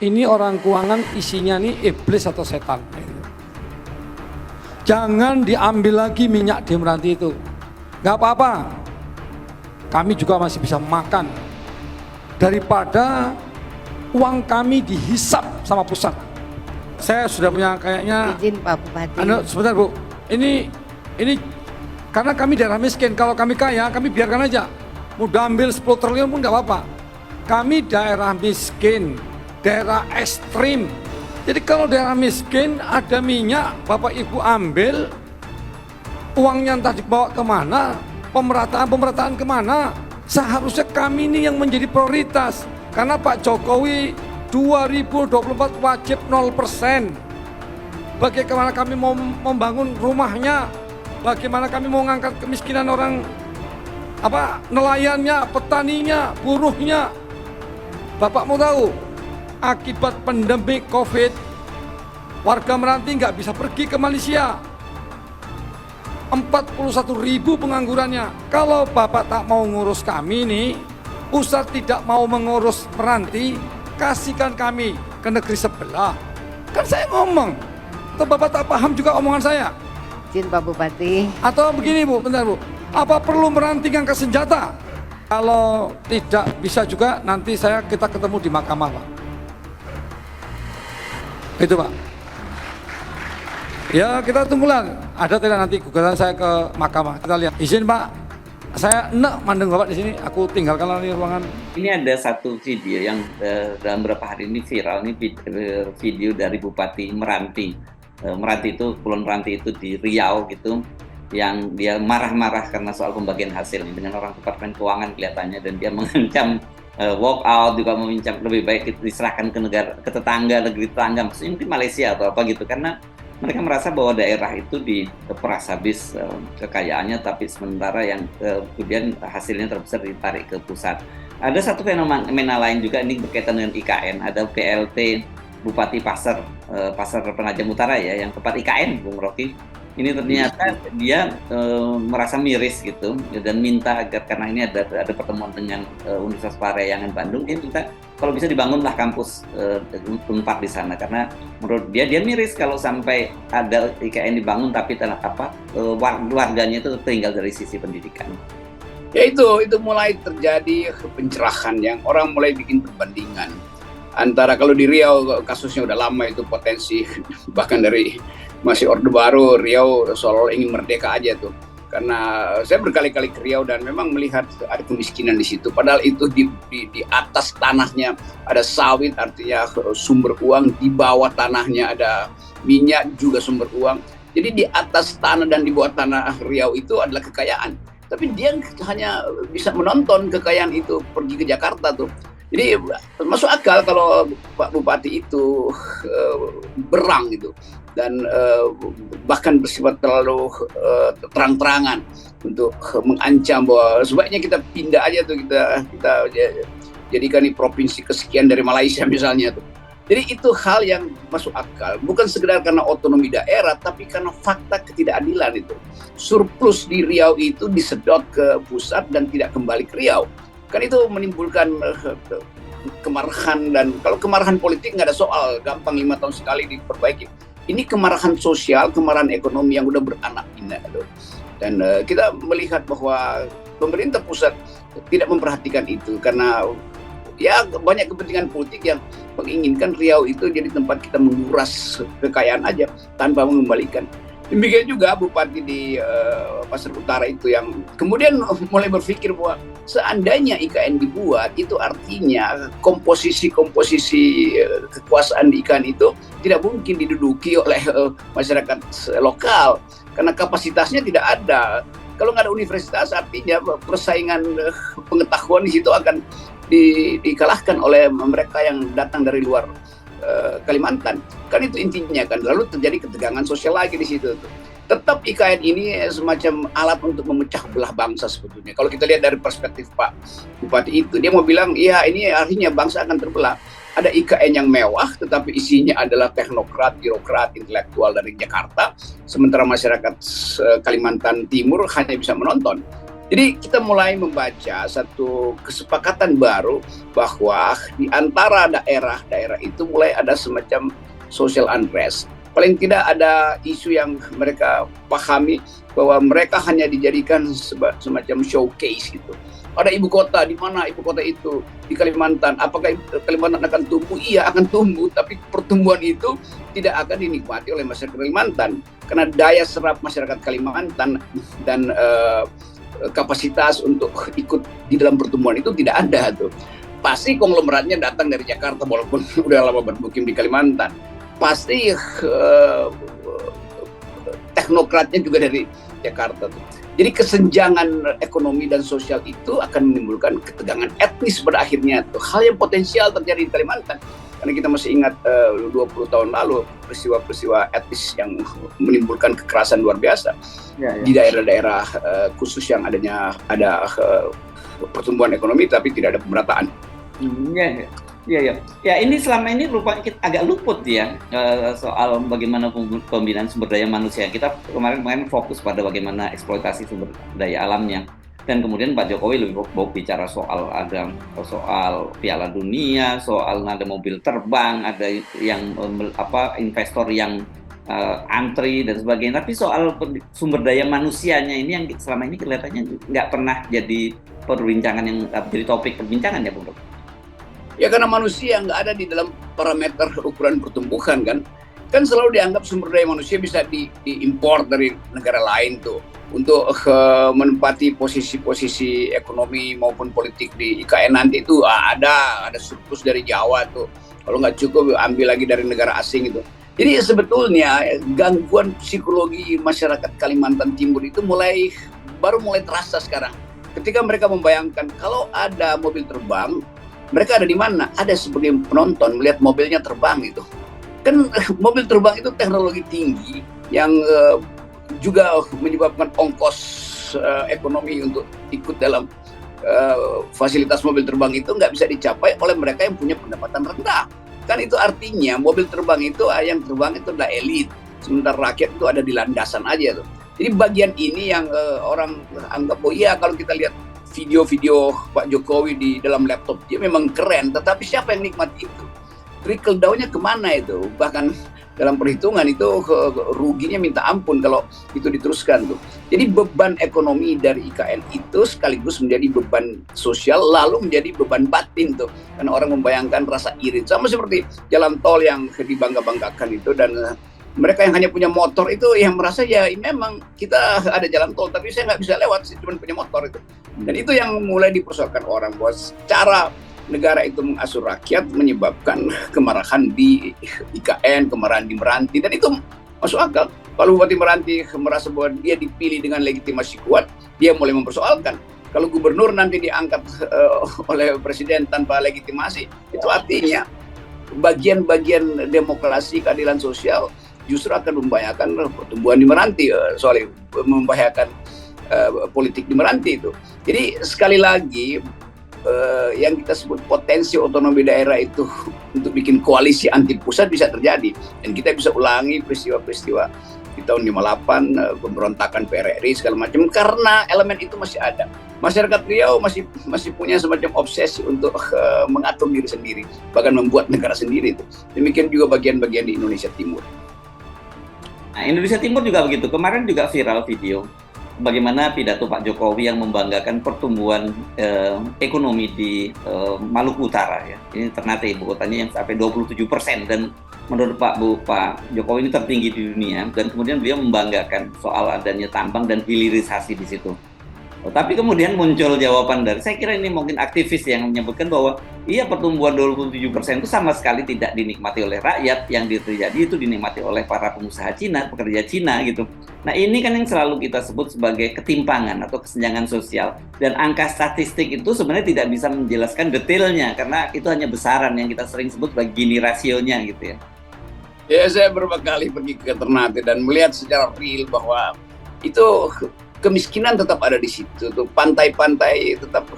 ini orang keuangan isinya nih iblis atau setan. Jangan diambil lagi minyak di Meranti itu. Gak apa-apa, kami juga masih bisa makan daripada uang kami dihisap sama pusat. Saya sudah punya kayaknya. Izin Pak Bupati. Sebentar Bu, ini karena kami daerah miskin. Kalau kami kaya, kami biarkan aja. Mau ambil 10 triliun pun gak apa-apa. Kami daerah miskin, daerah ekstrim. Jadi kalau daerah miskin ada minyak, Bapak Ibu ambil, uangnya entah dibawa kemana, pemerataan kemana. Seharusnya kami ini yang menjadi prioritas. Karena Pak Jokowi 2024 wajib 0%. Bagaimana kami mau membangun rumahnya, bagaimana kami mau mengangkat kemiskinan orang, nelayannya, petaninya, buruhnya. Bapak mau tahu, akibat pandemi COVID, warga Meranti nggak bisa pergi ke Malaysia. 41.000 penganggurannya. Kalau Bapak tak mau ngurus kami nih, pusat tidak mau mengurus Meranti, kasihkan kami ke negeri sebelah. Kan saya ngomong, atau Bapak tak paham juga omongan saya? Izin Pak Bupati. Atau begini Bu, bentar Bu, apa perlu Meranti ngangkat senjata? Kalau tidak bisa juga nanti kita ketemu di mahkamah Pak. Itu Pak. Ya kita tunggulah, ada tidak nanti gugatan saya ke mahkamah, kita lihat. Izin Pak, saya enak mandeng Bapak di sini, aku tinggalkan lagi ruangan. Ini ada satu video yang dalam beberapa hari ini viral, ini video dari Bupati Meranti. Meranti itu, Kepulauan Meranti itu di Riau gitu, yang dia marah-marah karena soal pembagian hasil dengan orang Departemen Keuangan kelihatannya, dan dia mengancam walk out, juga mengancam lebih baik itu diserahkan ke negeri tetangga, maksudnya mungkin Malaysia atau apa gitu, karena mereka merasa bahwa daerah itu diperas habis kekayaannya, tapi sementara yang kemudian hasilnya terbesar ditarik ke pusat. Ada satu fenomena lain juga, ini berkaitan dengan IKN, ada PLT Bupati Pasar Penajam Utara ya, yang tempat IKN Bung Rocky. Ini ternyata dia merasa miris gitu, dan minta agar, karena ini ada pertemuan dengan Universitas Parayangan Bandung, dia minta kalau bisa dibangunlah kampus Unpad di sana, karena menurut dia miris kalau sampai ada IKN dibangun tapi warganya itu tertinggal dari sisi pendidikan. Ya itu mulai terjadi pencerahan yang orang mulai bikin perbandingan antara, kalau di Riau kasusnya udah lama itu potensi bahkan dari masih Orde Baru, Riau seolah ingin merdeka aja tuh. Karena saya berkali-kali ke Riau dan memang melihat ada kemiskinan di situ. Padahal itu di atas tanahnya ada sawit, artinya sumber uang. Di bawah tanahnya ada minyak, juga sumber uang. Jadi di atas tanah dan di bawah tanah Riau itu adalah kekayaan. Tapi dia hanya bisa menonton kekayaan itu pergi ke Jakarta tuh. Jadi masuk akal kalau Pak Bupati itu berang gitu, dan bahkan bersifat terlalu terang-terangan untuk mengancam bahwa sebaiknya kita pindah aja tuh, kita jadikan ini provinsi kesekian dari Malaysia misalnya tuh. Jadi itu hal yang masuk akal, bukan sekedar karena otonomi daerah, tapi karena fakta ketidakadilan itu. Surplus di Riau itu disedot ke pusat dan tidak kembali ke Riau. Kan itu menimbulkan kemarahan, dan kalau kemarahan politik nggak ada soal, gampang 5 tahun sekali diperbaiki. Ini kemarahan sosial, kemarahan ekonomi yang udah beranak pinak. Dan kita melihat bahwa pemerintah pusat tidak memperhatikan itu, karena ya banyak kepentingan politik yang menginginkan Riau itu jadi tempat kita menguras kekayaan aja tanpa mengembalikan. Demikian juga Bupati di Pasar Utara itu yang kemudian mulai berpikir bahwa seandainya IKN dibuat, itu artinya komposisi kekuasaan di IKN itu tidak mungkin diduduki oleh masyarakat lokal, karena kapasitasnya tidak ada. Kalau nggak ada universitas, artinya persaingan pengetahuan di situ akan dikalahkan oleh mereka yang datang dari luar Kalimantan. Kan itu intinya kan. Lalu terjadi ketegangan sosial lagi di situ. Tetap IKN ini semacam alat untuk memecah belah bangsa sebetulnya. Kalau kita lihat dari perspektif Pak Bupati itu, dia mau bilang, iya ini artinya bangsa akan terbelah. Ada IKN yang mewah, tetapi isinya adalah teknokrat, birokrat, intelektual dari Jakarta. Sementara masyarakat Kalimantan Timur hanya bisa menonton. Jadi kita mulai membaca satu kesepakatan baru bahwa di antara daerah-daerah itu mulai ada semacam social unrest. Paling tidak ada isu yang mereka pahami bahwa mereka hanya dijadikan semacam showcase gitu. Ada ibu kota, di mana ibu kota itu? Di Kalimantan. Apakah Kalimantan akan tumbuh? Iya, akan tumbuh, tapi pertumbuhan itu tidak akan dinikmati oleh masyarakat Kalimantan. Karena daya serap masyarakat Kalimantan dan kapasitas untuk ikut di dalam pertumbuhan itu tidak ada tuh. Pasti konglomeratnya datang dari Jakarta walaupun udah lama bermukim di Kalimantan. Pasti teknokratnya juga dari Jakarta tuh. Jadi kesenjangan ekonomi dan sosial itu akan menimbulkan ketegangan etnis pada akhirnya tuh. Hal yang potensial terjadi di Kalimantan. Karena kita masih ingat 20 tahun lalu peristiwa-peristiwa etnis yang menimbulkan kekerasan luar biasa di daerah-daerah khusus yang ada pertumbuhan ekonomi tapi tidak ada pemerataan. Ya, ini selama ini rupanya kita agak luput ya soal bagaimana pembinaan sumber daya manusia. Kita kemarin fokus pada bagaimana eksploitasi sumber daya alamnya. Dan kemudian Pak Jokowi lebih bicara soal Piala Dunia, soal ada mobil terbang, ada yang investor yang antri dan sebagainya. Tapi soal sumber daya manusianya ini yang selama ini kelihatannya nggak pernah jadi perbincangan yang jadi topik perbincangan ya, Bung Dok. Ya karena manusia nggak ada di dalam parameter ukuran pertumbuhan kan selalu dianggap sumber daya manusia bisa diimpor dari negara lain tuh untuk menempati posisi-posisi ekonomi maupun politik di IKN nanti itu ada surplus dari Jawa tuh, kalau nggak cukup ambil lagi dari negara asing itu. Jadi sebetulnya gangguan psikologi masyarakat Kalimantan Timur itu baru mulai terasa sekarang ketika mereka membayangkan kalau ada mobil terbang, mereka ada di mana? Ada sebagai penonton melihat mobilnya terbang itu. Kan mobil terbang itu teknologi tinggi yang juga menyebabkan ongkos ekonomi untuk ikut dalam fasilitas mobil terbang itu nggak bisa dicapai oleh mereka yang punya pendapatan rendah. Kan itu artinya mobil terbang itu yang terbang itu adalah elit, sementara rakyat itu ada di landasan aja tuh. Jadi bagian ini yang orang anggap oh iya kalau kita lihat video-video Pak Jokowi di dalam laptop dia memang keren, tetapi siapa yang nikmati itu? Trickle down-nya kemana itu? Bahkan dalam perhitungan itu ruginya minta ampun kalau itu diteruskan tuh. Jadi beban ekonomi dari IKN itu sekaligus menjadi beban sosial lalu menjadi beban batin tuh. Karena orang membayangkan rasa iri. Sama seperti jalan tol yang dibangga-banggakan itu dan mereka yang hanya punya motor itu yang merasa ya memang kita ada jalan tol tapi saya nggak bisa lewat, saya cuma punya motor itu. Dan itu yang mulai dipersoalkan orang bahwa cara negara itu mengasuh rakyat menyebabkan kemarahan di IKN, kemarahan di Meranti, dan itu masuk akal. Kalau Bupati Meranti merasa bahwa dia dipilih dengan legitimasi kuat, dia mulai mempersoalkan. Kalau gubernur nanti diangkat oleh presiden tanpa legitimasi, itu artinya bagian-bagian demokrasi keadilan sosial justru akan membahayakan pertumbuhan di Meranti, soalnya membahayakan politik di Meranti itu. Jadi sekali lagi yang kita sebut potensi otonomi daerah itu untuk bikin koalisi anti pusat bisa terjadi dan kita bisa ulangi peristiwa-peristiwa di tahun 58 pemberontakan PRRI segala macam karena elemen itu masih ada. Masyarakat Riau masih punya semacam obsesi untuk mengatur diri sendiri, bahkan membuat negara sendiri itu. Demikian juga bagian-bagian di Indonesia Timur. Nah, Indonesia Timur juga begitu. Kemarin juga viral video bagaimana pidato Pak Jokowi yang membanggakan pertumbuhan ekonomi di Maluku Utara ya. Ini Ternate ibu kotanya yang sampai 27% dan menurut Pak Jokowi ini tertinggi di dunia dan kemudian beliau membanggakan soal adanya tambang dan hilirisasi di situ. Tapi kemudian muncul jawaban dari, saya kira ini mungkin aktivis yang menyebutkan bahwa iya pertumbuhan 27% itu sama sekali tidak dinikmati oleh rakyat, yang terjadi itu dinikmati oleh para pengusaha Cina, pekerja Cina gitu. Nah ini kan yang selalu kita sebut sebagai ketimpangan atau kesenjangan sosial. Dan angka statistik itu sebenarnya tidak bisa menjelaskan detailnya karena itu hanya besaran yang kita sering sebut sebagai Gini rasionya gitu ya. Ya saya beberapa kali pergi ke Ternate dan melihat secara real bahwa itu kemiskinan tetap ada di situ tuh, pantai-pantai tetap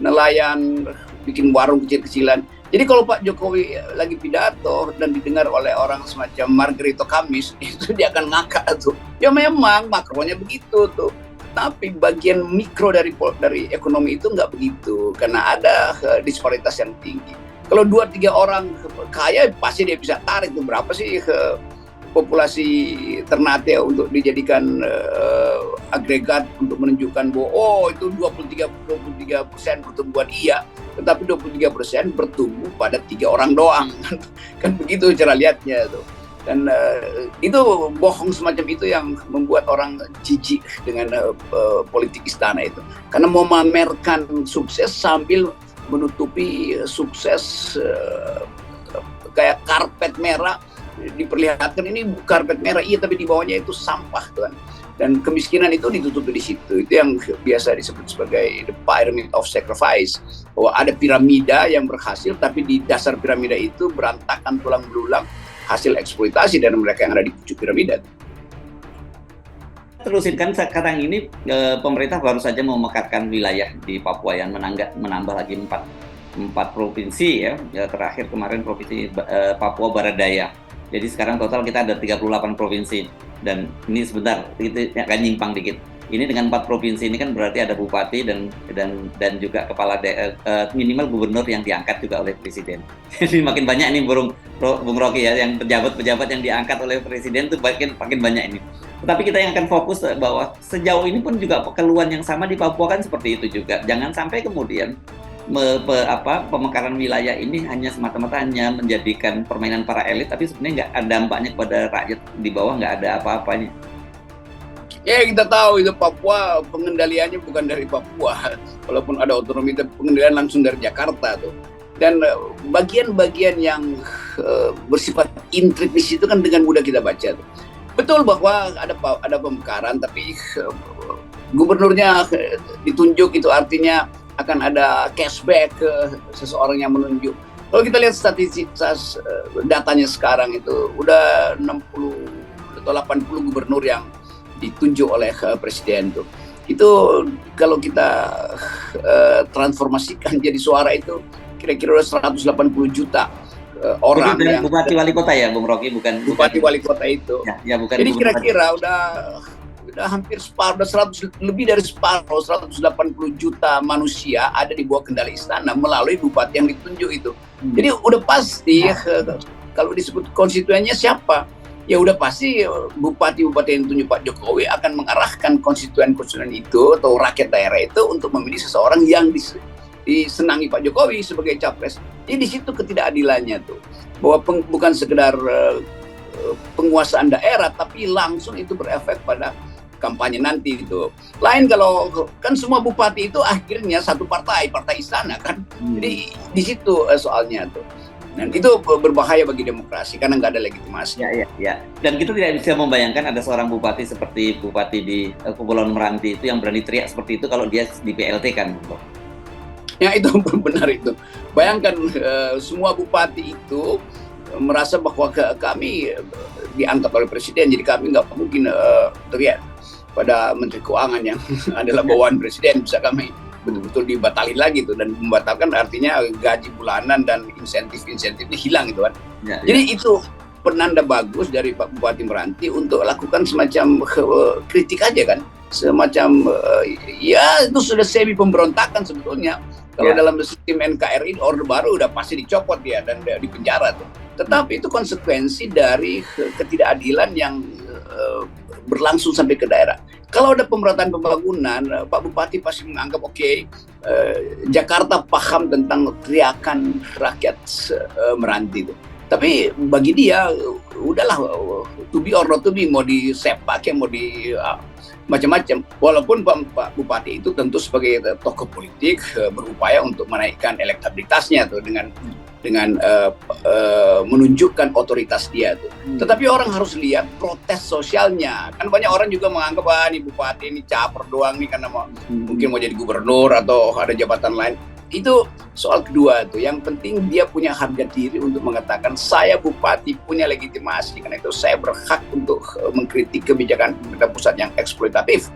nelayan bikin warung kecil-kecilan. Jadi kalau Pak Jokowi lagi pidato dan didengar oleh orang semacam Margarito Kamis, itu dia akan ngakak tuh. Ya memang makronya begitu tuh. Tapi bagian mikro dari ekonomi itu nggak begitu, karena ada disparitas yang tinggi. Kalau 2-3 orang kaya pasti dia bisa tarik tuh berapa sih populasi Ternate untuk dijadikan agregat untuk menunjukkan bahwa itu 23% pertumbuhan iya, tetapi 23% bertumbuh pada 3 orang doang. Kan begitu cara lihatnya tuh. Dan itu bohong semacam itu yang membuat orang jijik dengan politik istana itu. Karena mau memamerkan sukses sambil menutupi sukses kayak karpet merah, diperlihatkan ini karpet merah iya tapi di bawahnya itu sampah kan. Dan kemiskinan itu ditutupi di situ. Itu yang biasa disebut sebagai the pyramid of sacrifice, bahwa ada piramida yang berhasil tapi di dasar piramida itu berantakan tulang belulang hasil eksploitasi dari mereka yang ada di pucuk piramida. Terusin kan sekarang ini pemerintah baru saja memekatkan wilayah di Papua yang menambah lagi 4 provinsi ya. Terakhir kemarin provinsi Papua Barat Daya. Jadi sekarang total kita ada 38 provinsi. Dan ini sebentar kita akan nyimpang dikit. Ini dengan 4 provinsi ini kan berarti ada bupati dan juga kepala minimal gubernur yang diangkat juga oleh presiden. Jadi makin banyak nih Bung Rocky ya, yang pejabat-pejabat yang diangkat oleh presiden itu makin banyak ini. Tetapi kita yang akan fokus bahwa sejauh ini pun juga keluhan yang sama di Papua kan seperti itu juga. Jangan sampai kemudian pemekaran wilayah ini hanya semata-mata hanya menjadikan permainan para elit, tapi sebenarnya nggak ada dampaknya kepada rakyat di bawah, nggak ada apa-apanya. Ya kita tahu itu Papua pengendaliannya bukan dari Papua, walaupun ada otonomi, tapi pengendalian langsung dari Jakarta tuh. Dan bagian-bagian yang bersifat intrimis itu kan dengan mudah kita baca tuh. Betul bahwa ada pemekaran, tapi gubernurnya ditunjuk itu artinya akan ada cashback ke seseorang yang menunjuk. Kalau kita lihat statistik datanya sekarang itu udah 60 atau 80 gubernur yang ditunjuk oleh presiden tuh. Itu kalau kita transformasikan jadi suara itu kira-kira 180 juta orang yang bupati wali kota ya Bung Rocky, bukan bupati wali kota itu. Ya, bukan. Jadi kira-kira udah hampir separuh, lebih dari separuh, 180 juta manusia ada di bawah kendali istana melalui bupati yang ditunjuk itu. Jadi udah pasti kalau disebut konstituennya siapa, ya udah pasti bupati-bupati yang ditunjuk Pak Jokowi akan mengarahkan konstituen-konstituen itu atau rakyat daerah itu untuk memilih seseorang yang disenangi Pak Jokowi sebagai capres. Jadi di situ ketidakadilannya tuh, bahwa bukan sekedar penguasaan daerah, tapi langsung itu berefek pada kampanye nanti itu. Lain kalau kan semua bupati itu akhirnya satu partai istana kan. Jadi di situ soalnya tuh. Dan itu berbahaya bagi demokrasi karena nggak ada legitimasi. Ya. Dan kita tidak bisa membayangkan ada seorang bupati seperti bupati di Kepulauan Meranti itu yang berani teriak seperti itu kalau dia di PLT kan. Ya itu benar itu. Bayangkan semua bupati itu merasa bahwa kami diangkat oleh presiden, jadi kami nggak mungkin teriak pada Menteri Keuangan yang adalah bawaan presiden, bisa kami betul-betul dibatalin lagi tuh. Dan membatalkan artinya gaji bulanan dan insentif-insentifnya hilang gitu kan. Jadi itu penanda bagus dari Pak Bupati Meranti untuk lakukan semacam kritik aja kan, semacam ya itu sudah semi pemberontakan sebetulnya. Kalau dalam sistem NKRI Orde Baru udah pasti dicopot dia dan dipenjara tuh. Tetapi itu konsekuensi dari ketidakadilan yang berlangsung sampai ke daerah. Kalau ada pemerataan pembangunan, Pak Bupati pasti menganggap Jakarta paham tentang teriakan rakyat Meranti itu. Tapi bagi dia udahlah, to be or not to be, mau disepak mau di macam-macam. Walaupun Pak Bupati itu tentu sebagai tokoh politik berupaya untuk menaikkan elektabilitasnya tuh dengan menunjukkan otoritas dia tuh. Tetapi orang harus lihat protes sosialnya. Kan banyak orang juga menganggap ini bupati ini caper doang nih karena mungkin mau jadi gubernur atau ada jabatan lain. Itu soal kedua tuh. Yang penting dia punya harga diri untuk mengatakan saya bupati punya legitimasi, karena itu saya berhak untuk mengkritik kebijakan pemerintah pusat yang eksploitatif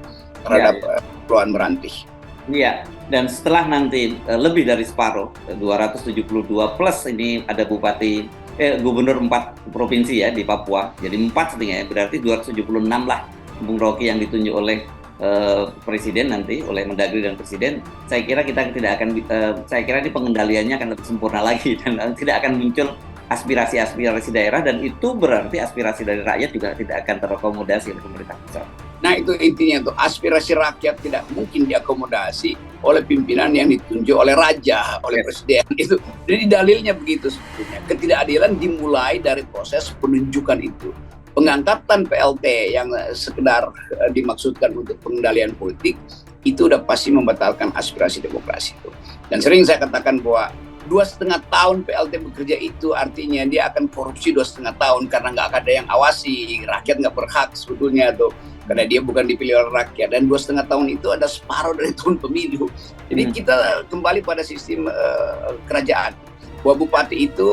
terhadap Kepulauan Meranti. Iya, dan setelah nanti lebih dari separuh 272 plus ini ada gubernur 4 provinsi ya di Papua. Jadi 4 setengah, berarti 276 lah Bung Rocky yang ditunjuk oleh presiden nanti, oleh Mendagri dan presiden, saya kira kita tidak akan, saya kira ini pengendaliannya akan lebih sempurna lagi dan tidak akan muncul aspirasi-aspirasi daerah, dan itu berarti aspirasi dari rakyat juga tidak akan terakomodasi oleh pemerintah pusat. Nah itu intinya tuh, aspirasi rakyat tidak mungkin diakomodasi oleh pimpinan yang ditunjuk oleh raja, oleh presiden itu. Jadi dalilnya begitu sebetulnya. Ketidakadilan dimulai dari proses penunjukan itu. Pengangkatan PLT yang sekedar dimaksudkan untuk pengendalian politik itu udah pasti membatalkan aspirasi demokrasi itu. Dan sering saya katakan bahwa 2,5 tahun PLT bekerja itu artinya dia akan korupsi 2,5 tahun karena nggak ada yang awasi, rakyat nggak berhak sebetulnya tuh, karena dia bukan dipilih oleh rakyat, dan 2,5 tahun itu ada separuh dari tahun pemilu. Jadi kita kembali pada sistem kerajaan, bahwa bupati itu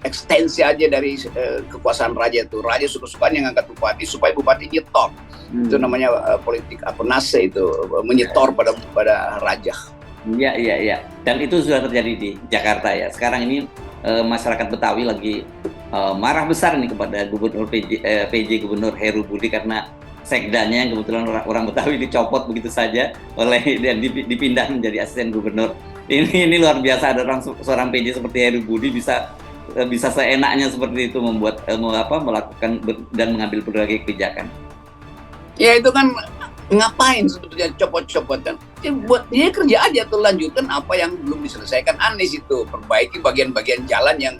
ekstensi aja dari kekuasaan raja itu. Raja suka-sukanya ngangkat bupati supaya bupati nyetor. Itu namanya politik apanase itu, menyetor pada raja. Iya. Dan itu sudah terjadi di Jakarta ya. Sekarang ini masyarakat Betawi lagi marah besar nih kepada Gubernur PJ Gubernur Heru Budi karena sekdanya yang kebetulan orang Betawi dicopot begitu saja dan dipindah menjadi asisten gubernur. Ini luar biasa, ada seorang PJ seperti Heru Budi bisa seenaknya seperti itu melakukan dan mengambil berbagai kebijakan. Ya itu kan ngapain sebetulnya copot-copotan? Ya, buat dia kerja aja tuh, lanjutkan apa yang belum diselesaikan Anies itu, perbaiki bagian-bagian jalan yang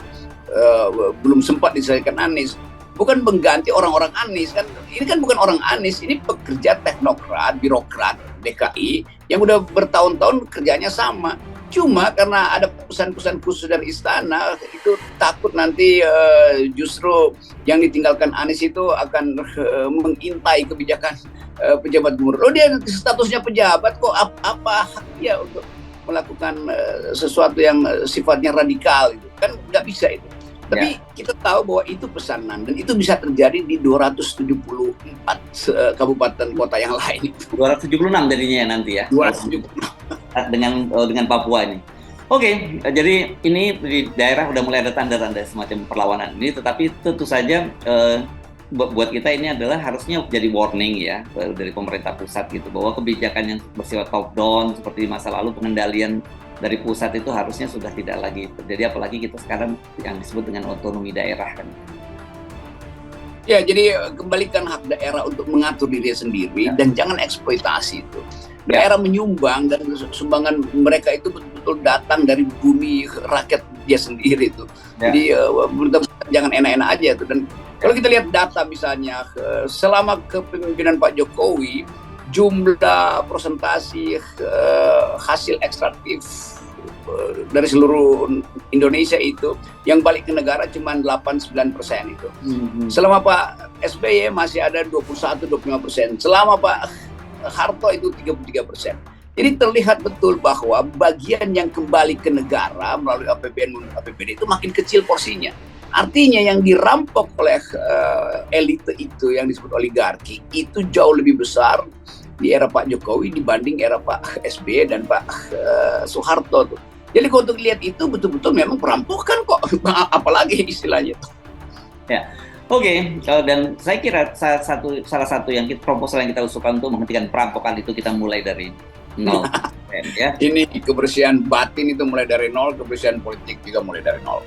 belum sempat diselesaikan Anies. Bukan mengganti orang-orang Anies kan, ini kan bukan orang Anies, ini pekerja teknokrat, birokrat DKI yang udah bertahun-tahun kerjanya sama. Cuma karena ada pesan-pesan khusus dari istana, itu takut nanti justru yang ditinggalkan Anies itu akan mengintai kebijakan pejabat gubernur. Dia statusnya pejabat kok, apa haknya untuk melakukan sesuatu yang sifatnya radikal itu kan nggak bisa itu. Tapi kita tahu bahwa itu pesanan dan itu bisa terjadi di 274 kabupaten kota yang lain. 276 jadinya ya nanti ya. 276 dengan Papua ini. Oke, jadi ini di daerah udah mulai ada tanda-tanda semacam perlawanan ini, tetapi tentu saja buat kita ini adalah harusnya jadi warning ya dari pemerintah pusat gitu, bahwa kebijakan yang bersifat top down seperti masa lalu, pengendalian dari pusat itu harusnya sudah tidak lagi terjadi, apalagi kita sekarang yang disebut dengan otonomi daerah kan. Ya, jadi kembalikan hak daerah untuk mengatur diri sendiri dan jangan eksploitasi itu. Daerah menyumbang dan sumbangan mereka itu betul-betul datang dari bumi rakyat dia sendiri itu. Jadi jangan enak-enak aja itu. Dan kalau kita lihat data misalnya selama kepemimpinan Pak Jokowi, jumlah presentasi hasil ekstraktif dari seluruh Indonesia itu yang balik ke negara cuma 8-9% itu. Selama Pak SBY masih ada 21-25%. Selama Pak Harto itu 33%. Jadi terlihat betul bahwa bagian yang kembali ke negara melalui APBN dan APBD itu makin kecil porsinya. Artinya yang dirampok oleh elite itu yang disebut oligarki itu jauh lebih besar di era Pak Jokowi dibanding era Pak SBY dan Pak Soeharto tuh. Jadi kalau untuk lihat itu betul-betul memang perampokan kok, apalagi istilahnya tuh. Ya. Oke, dan saya kira salah satu yang proposal yang kita usulkan untuk menghentikan perampokan itu kita mulai dari nol. Ya. Ini kebersihan batin itu mulai dari nol, kebersihan politik juga mulai dari nol.